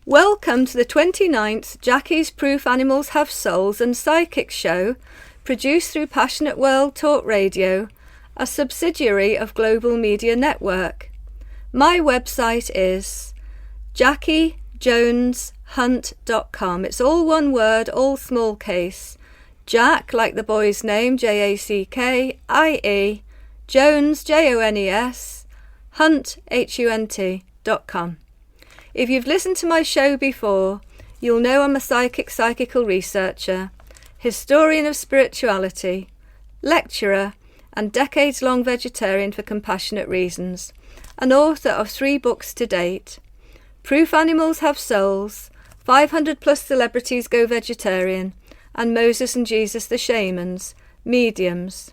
Welcome to the 29th Jackie's Proof Animals Have Souls and Psychic show, produced through Passionate World Talk Radio, a subsidiary of Global Media Network. My website is JackieJonesHunt.com. It's all one word, all small case. Jack, like the boy's name, Jack-I-E, Jones, Jones, Hunt, Hunt.com. If you've listened to my show before, you'll know I'm a psychical researcher, historian of spirituality, lecturer, and decades-long vegetarian for compassionate reasons, an author of 3 books to date: Proof Animals Have Souls, 500 plus celebrities go vegetarian, and Moses and Jesus the Shamans, mediums.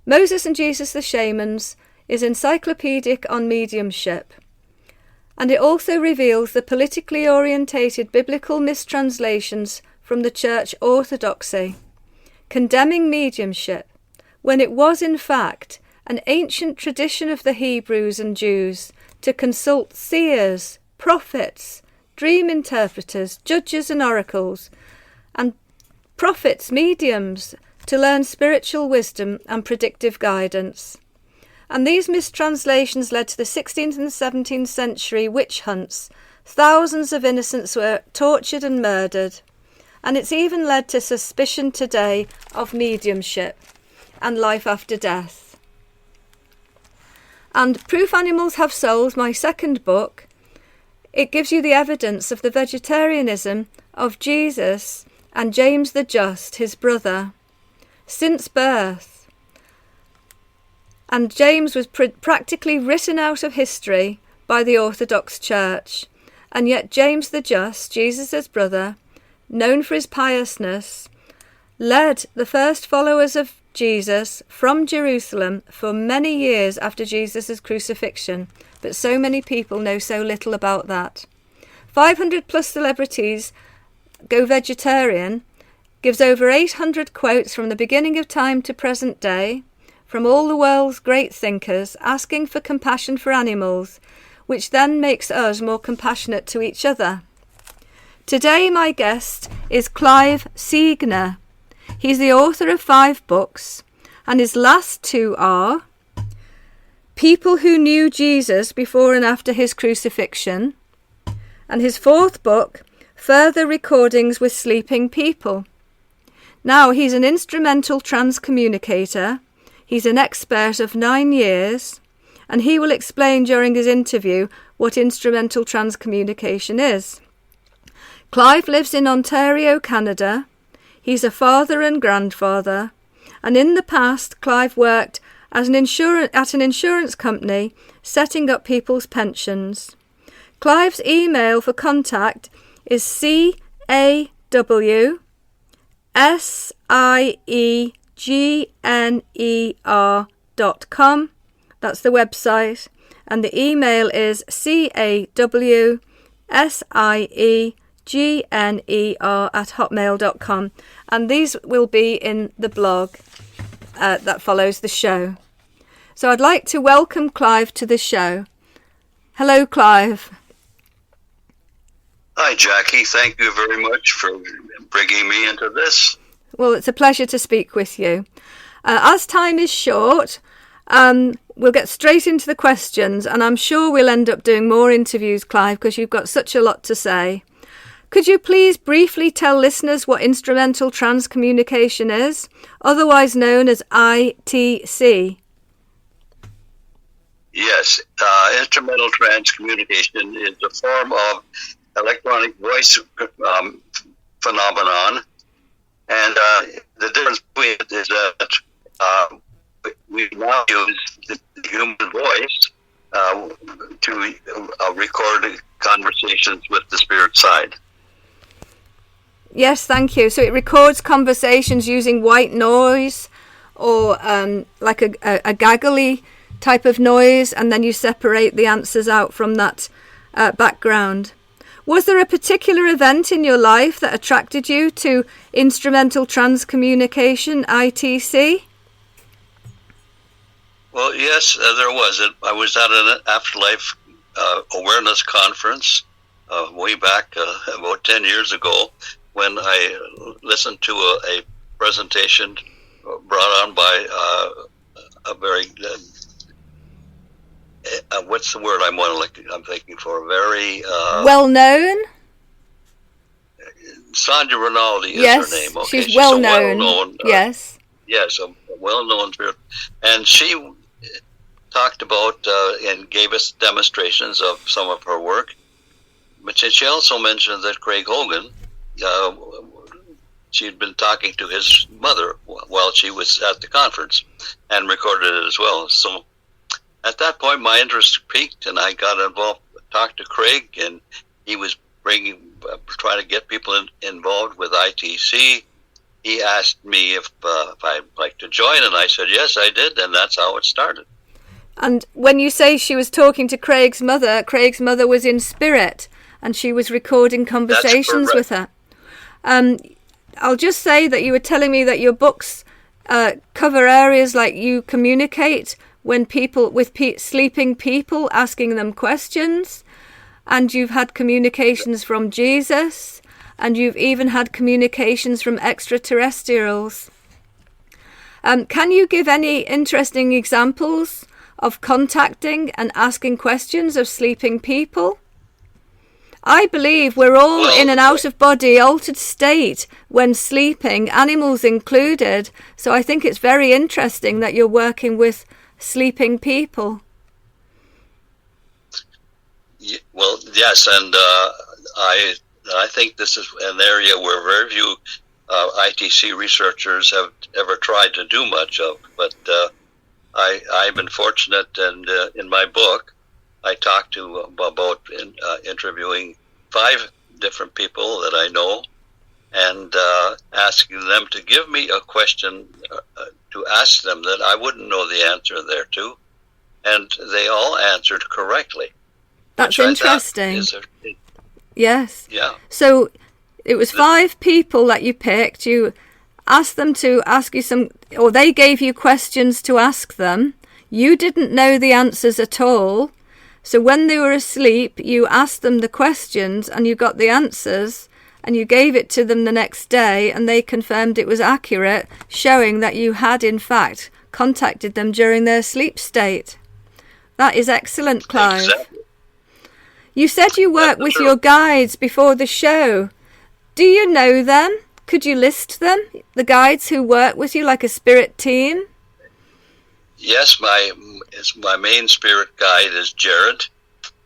Moses and Jesus the Shamans is encyclopedic on mediumship, and it also reveals the politically orientated biblical mistranslations from the church orthodoxy, condemning mediumship, when it was in fact an ancient tradition of the Hebrews and Jews to consult seers, prophets, dream interpreters, judges and oracles, and prophets, mediums, to learn spiritual wisdom and predictive guidance. And these mistranslations led to the 16th and 17th century witch hunts. Thousands of innocents were tortured and murdered. And it's even led to suspicion today of mediumship and life after death. And Proof Animals Have Souls, my second book, it gives you the evidence of the vegetarianism of Jesus and James the Just, his brother, since birth. And James was practically written out of history by the Orthodox Church. And yet James the Just, Jesus' brother, known for his piousness, led the first followers of Jesus from Jerusalem for many years after Jesus' crucifixion. But so many people know so little about that. 500 plus celebrities go vegetarian gives over 800 quotes from the beginning of time to present day, from all the world's great thinkers, asking for compassion for animals, which then makes us more compassionate to each other. Today my guest is Clive Siegner. He's the author of 5 books, and his last 2 are People Who Knew Jesus Before and After His Crucifixion, and his 4th book, Further Recordings with Sleeping People. Now, he's an instrumental transcommunicator. He's an expert of 9 years, and he will explain during his interview what instrumental transcommunication is. Clive lives in Ontario, Canada. He's a father and grandfather, and in the past Clive worked as at an insurance company setting up people's pensions. Clive's email for contact is cawsieGner.com. That's the website, and the email is cawsieGner@hotmail.com, and these will be in the blog that follows the show. So I'd like to welcome Clive to the show. Hello, Clive. Hi, Jackie. Thank you very much for bringing me into this. Well, it's a pleasure to speak with you. As time is short, we'll get straight into the questions, and I'm sure we'll end up doing more interviews, Clive, because you've got such a lot to say. Could you please briefly tell listeners what instrumental transcommunication is, otherwise known as ITC? Yes, instrumental transcommunication is a form of electronic voice phenomenon, and the difference between it is that we now use the human voice to record conversations with the spirit side. Yes, thank you. So it records conversations using white noise or like a gaggly type of noise, and then you separate the answers out from that background. Was there a particular event in your life that attracted you to instrumental transcommunication, ITC? Well, yes, there was. I was at an afterlife awareness conference, way back about 10 years ago when I listened to a presentation brought on by a very what's the word I'm thinking for? Very well known. Sandra Rinaldi is Yes, her name. Okay, she's well a known. well-known. Yes. Yes, a well-known spirit, and she talked about and gave us demonstrations of some of her work. But she also mentioned that Craig Hogan, she'd been talking to his mother while she was at the conference and recorded it as well. So at that point, my interest peaked, and I got involved, talked to Craig, and he was trying to get people involved with ITC. He asked me if I'd like to join, and I said yes, I did, and that's how it started. And when you say she was talking to Craig's mother was in spirit, and she was recording conversations with her. I'll just say that you were telling me that your books cover areas like you communicate with sleeping people, asking them questions, and you've had communications from Jesus, and you've even had communications from extraterrestrials. Can you give any interesting examples of contacting and asking questions of sleeping people? I believe we're all in an out-of-body altered state when sleeping, animals included, so I think it's very interesting that you're working with sleeping people. Well, yes, and I think this is an area where very few ITC researchers have ever tried to do much of, but I've been fortunate, and in my book, I talked about interviewing 5 different people that I know, and asking them to give me a question to ask them that I wouldn't know the answer there to, and they all answered correctly. That's interesting. Yes. Yeah. So it was 5 people that you picked. You asked them to ask you or they gave you questions to ask them. You didn't know the answers at all. So when they were asleep, you asked them the questions and you got the answers, and you gave it to them the next day, and they confirmed it was accurate, showing that you had in fact contacted them during their sleep state. That is excellent, Clive. Exactly. You said you work with your guides before the show. Do you know them? Could you list them? The guides who work with you like a spirit team? Yes, my main spirit guide is Jared.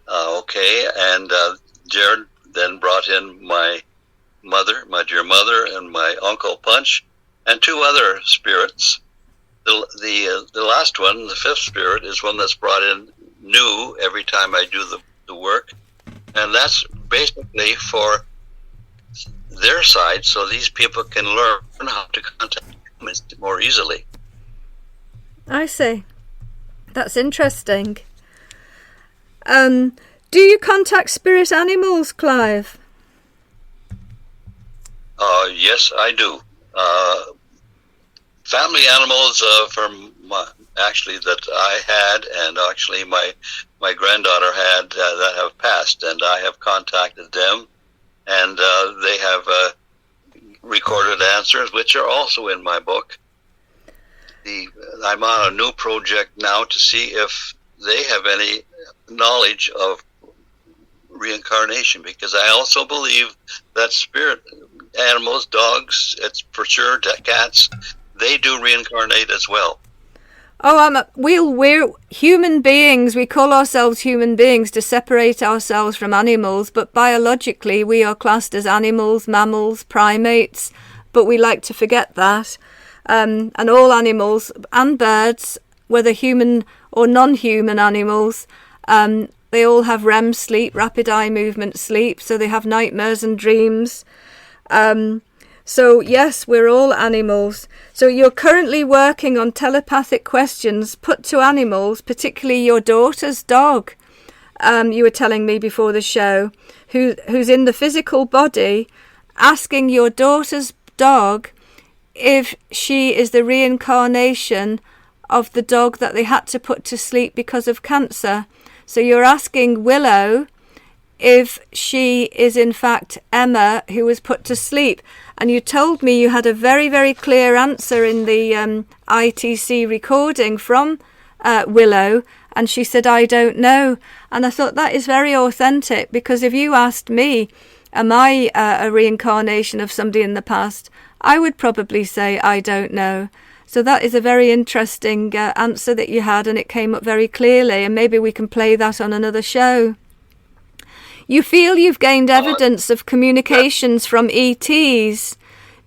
And Jared then brought in my dear mother, and my uncle Punch, and 2 other spirits. The last one, the 5th spirit, is one that's brought in new every time I do the work, and that's basically for their side, so these people can learn how to contact them more easily. I see. That's interesting. Do you contact spirit animals, Clive? Yes, I do. Family animals that I had, and actually my granddaughter had, that have passed, and I have contacted them, and they have recorded answers, which are also in my book. I'm on a new project now to see if they have any knowledge of reincarnation, because I also believe that spirit animals, dogs, it's for sure, cats, they do reincarnate as well. Oh, we're human beings. We call ourselves human beings to separate ourselves from animals, but biologically we are classed as animals, mammals, primates, but we like to forget that. And all animals and birds, whether human or non-human animals, they all have REM sleep, rapid eye movement sleep, so they have nightmares and dreams. So yes, we're all animals. So you're currently working on telepathic questions put to animals, particularly your daughter's dog. You were telling me before the show, who's in the physical body, asking your daughter's dog if she is the reincarnation of the dog that they had to put to sleep because of cancer. So you're asking Willow if she is in fact Emma who was put to sleep. And you told me you had a very, very clear answer in the ITC recording from Willow, and she said, I don't know. And I thought that is very authentic, because if you asked me, am I a reincarnation of somebody in the past, I would probably say, I don't know. So that is a very interesting answer that you had, and it came up very clearly, and maybe we can play that on another show. You feel you've gained evidence of communications from ETs.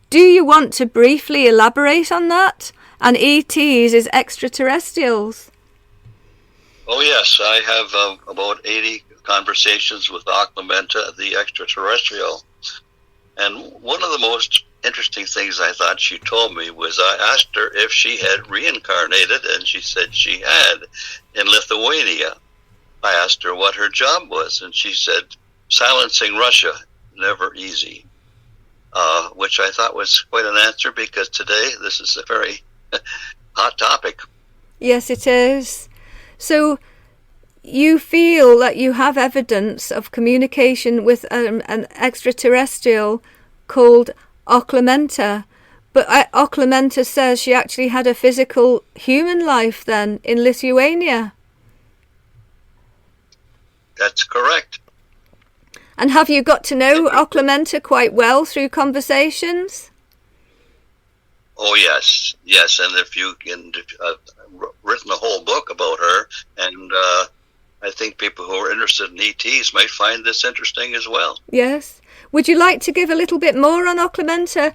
Do you want to briefly elaborate on that? And ETs is extraterrestrials. Oh, yes. I have about 80 conversations with Oclamenta, the extraterrestrial. And one of the most interesting things I thought she told me was, I asked her if she had reincarnated, and she said she had in Lithuania. I asked her what her job was, and she said, silencing Russia, never easy, which I thought was quite an answer, because today this is a very hot topic. Yes, it is. So you feel that you have evidence of communication with an extraterrestrial called Oclamenta, but Oclamenta says she actually had a physical human life then in Lithuania. That's correct. And have you got to know Oclamenta quite well through conversations? Oh, yes. Yes, and if you can, written a whole book about her, and I think people who are interested in ETs might find this interesting as well. Yes. Would you like to give a little bit more on Oclamenta?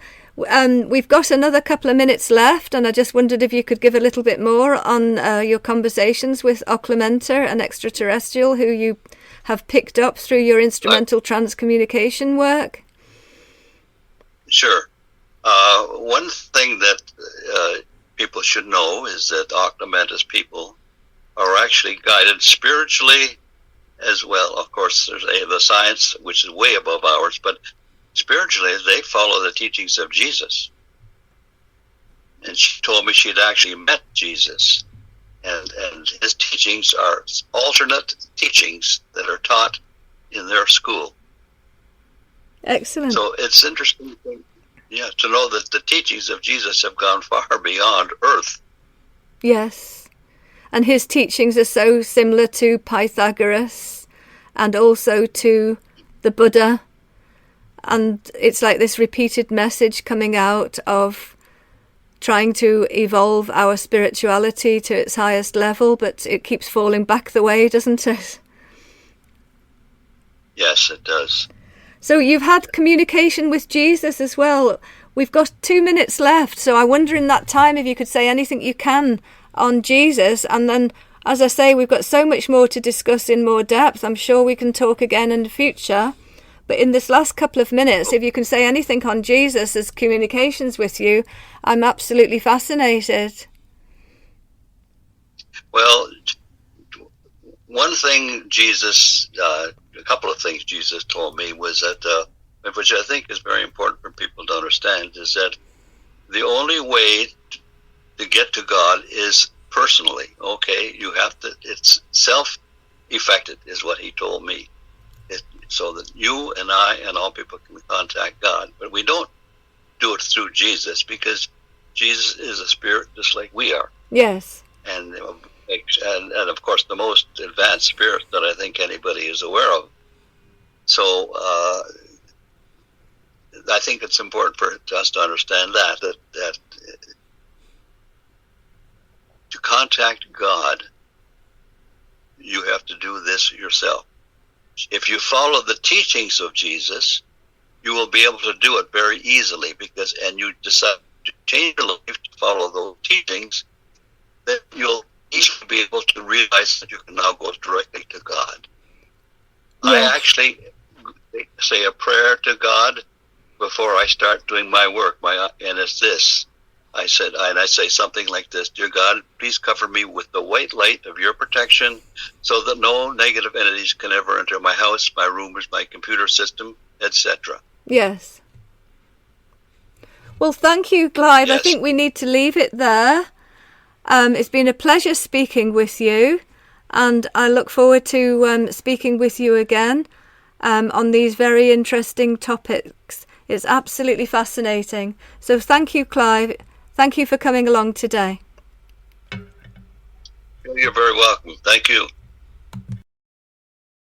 We've got another couple of minutes left, and I just wondered if you could give a little bit more on your conversations with Oclamenta, an extraterrestrial who you have picked up through your instrumental transcommunication work. Sure. One thing that people should know is that Oclamenta's people are actually guided spiritually as well. Of course, there's the science, which is way above ours, but spiritually, they follow the teachings of Jesus. And she told me she'd actually met Jesus. And his teachings are alternate teachings that are taught in their school. Excellent. So it's interesting to know that the teachings of Jesus have gone far beyond Earth. Yes. And his teachings are so similar to Pythagoras and also to the Buddha. And it's like this repeated message coming out of trying to evolve our spirituality to its highest level, but it keeps falling back the way, doesn't it? Yes, it does. So you've had communication with Jesus as well. We've got 2 minutes left, so I wonder in that time if you could say anything you can on Jesus, and then, as I say, we've got so much more to discuss in more depth. I'm sure we can talk again in the future. But in this last couple of minutes, if you can say anything on Jesus as communications with you, I'm absolutely fascinated. Well, one thing Jesus, a couple of things Jesus told me was that, which I think is very important for people to understand, is that the only way to get to God is personally, okay? You have to, it's self-effected is what he told me. So that you and I and all people can contact God. But we don't do it through Jesus, because Jesus is a spirit just like we are. Yes. And of course, the most advanced spirit that I think anybody is aware of. So I think it's important for us to understand that to contact God, you have to do this yourself. If you follow the teachings of Jesus, you will be able to do it very easily, and you decide to change your life to follow those teachings, then you'll easily be able to realize that you can now go directly to God. Yes. I actually say a prayer to God before I start doing my work, and it's this. I say something like this: Dear God, please cover me with the white light of your protection so that no negative entities can ever enter my house, my rooms, my computer system, etc. Yes. Well, thank you, Clive. Yes. I think we need to leave it there. It's been a pleasure speaking with you, and I look forward to speaking with you again. on these very interesting topics. It's absolutely fascinating. So thank you, Clive. Thank you for coming along today. You're very welcome. Thank you.